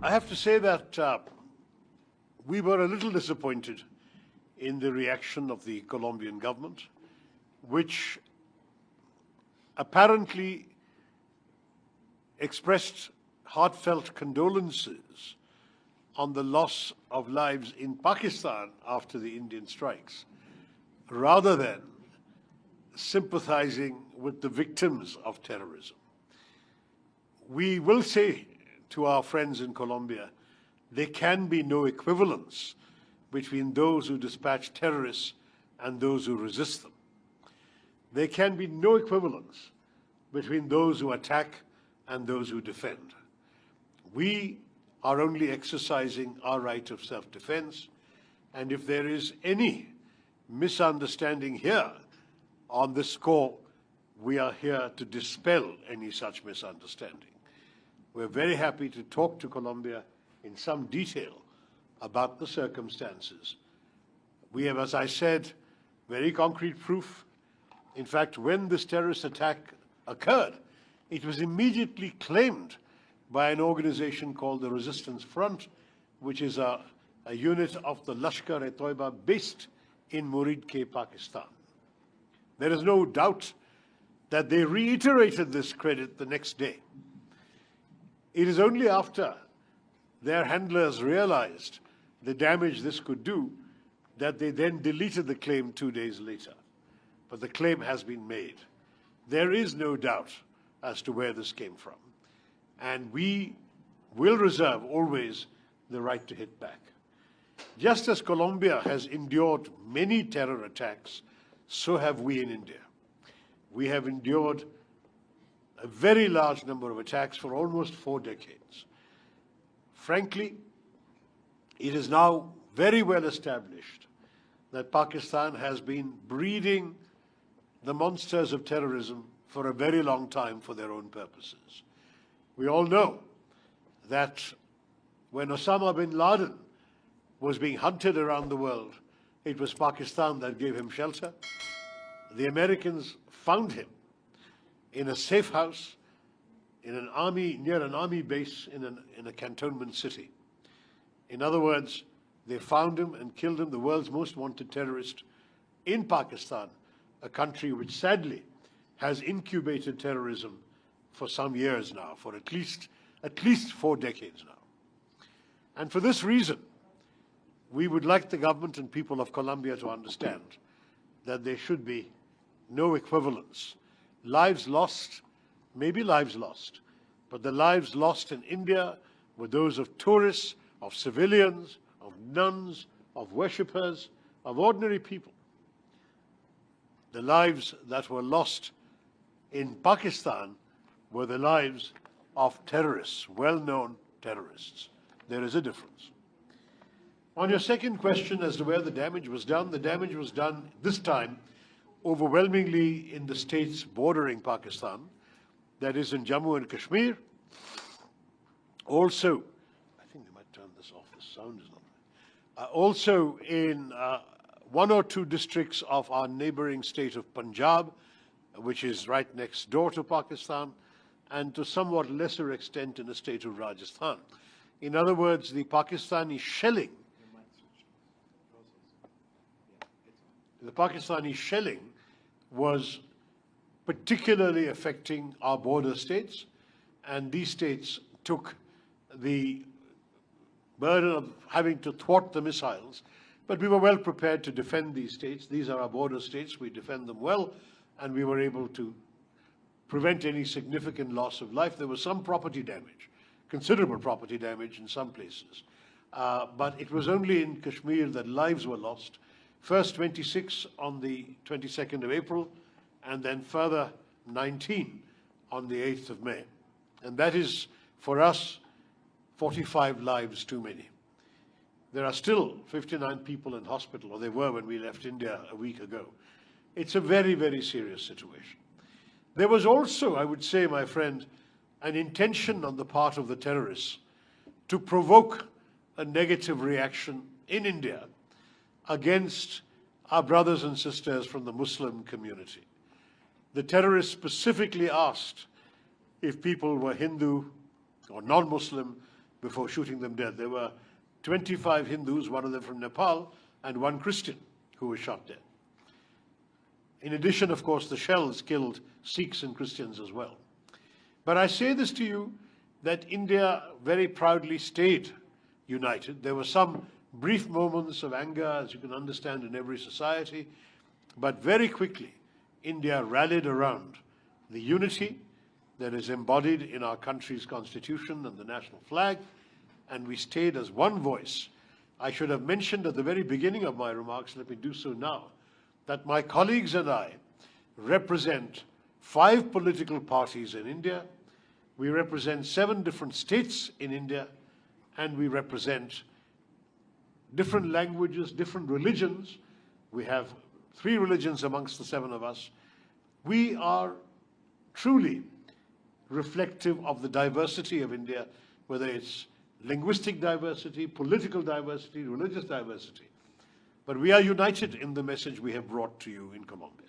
I have to say that we were a little disappointed in the reaction of the Colombian government, which apparently expressed heartfelt condolences on the loss of lives in Pakistan after the Indian strikes, rather than sympathizing with the victims of terrorism. We will say to our friends in Colombia, there can be no equivalence between those who dispatch terrorists and those who resist them. There can be no equivalence between those who attack and those who defend. We are only exercising our right of self-defense, and if there is any misunderstanding here on this score, we are here to dispel any such misunderstanding. We're very happy to talk to Colombia in some detail about the circumstances. We have, as I said, very concrete proof. In fact, when this terrorist attack occurred, it was immediately claimed by an organization called the Resistance Front, which is a unit of the Lashkar-e-Toiba based in Muridke, Pakistan. There is no doubt that they reiterated this credit the next day. It is only after their handlers realized the damage this could do that they then deleted the claim 2 days later. But the claim has been made. There is no doubt as to where this came from. And we will reserve always the right to hit back. Just as Colombia has endured many terror attacks, so have we in India. We have endured a very large number of attacks for almost 4 decades. Frankly, it is now very well established that Pakistan has been breeding the monsters of terrorism for a very long time for their own purposes. We all know that when Osama bin Laden was being hunted around the world, it was Pakistan that gave him shelter. The Americans found him in a safe house in an army, near an army base in a cantonment city. In other words, they found him and killed him, the world's most wanted terrorist, in Pakistan, a country which sadly has incubated terrorism for some years now, for at least 4 decades now. And for this reason, we would like the government and people of Colombia to understand that there should be no equivalence. Lives lost may be lives lost, but the lives lost in India were those of tourists, of civilians, of nuns, of worshippers, of ordinary people. The lives that were lost in Pakistan were the lives of terrorists, well-known terrorists. There is a difference. On your second question as to where the damage was done this time overwhelmingly in the states bordering Pakistan, that is in Jammu and Kashmir. Also, I think they might turn this off, the sound is not right. Also in 1 or 2 districts of our neighboring state of Punjab, which is right next door to Pakistan, and to somewhat lesser extent in the state of Rajasthan. In other words, the Pakistani shelling was particularly affecting our border states, and these states took the burden of having to thwart the missiles. But we were well prepared to defend these states. These are our border states. We defend them well, and we were able to prevent any significant loss of life. There was some property damage, considerable property damage in some places. But it was only in Kashmir that lives were lost. First 26 on the 22nd of April, and then further 19 on the 8th of May. And that is, for us, 45 lives too many. There are still 59 people in hospital, or they were when we left India a week ago. It's a very, very serious situation. There was also, I would say, my friend, an intention on the part of the terrorists to provoke a negative reaction in India against our brothers and sisters from the Muslim community. The terrorists specifically asked if people were Hindu or non-Muslim, before shooting them dead. There were 25 Hindus, one of them from Nepal, and one Christian who was shot dead. In addition, of course, the shells killed Sikhs and Christians as well. But I say this to you, that India very proudly stayed united. There were some brief moments of anger, as you can understand, in every society, but very quickly, India rallied around the unity that is embodied in our country's constitution and the national flag, and we stayed as one voice. I should have mentioned at the very beginning of my remarks, let me do so now, that my colleagues and I represent 5 political parties in India, we represent 7 different states in India, and we represent different languages, different religions. We have 3 religions amongst the 7 of us. We are truly reflective of the diversity of India, whether it's linguistic diversity, political diversity, religious diversity. But we are united in the message we have brought to you in Colombia.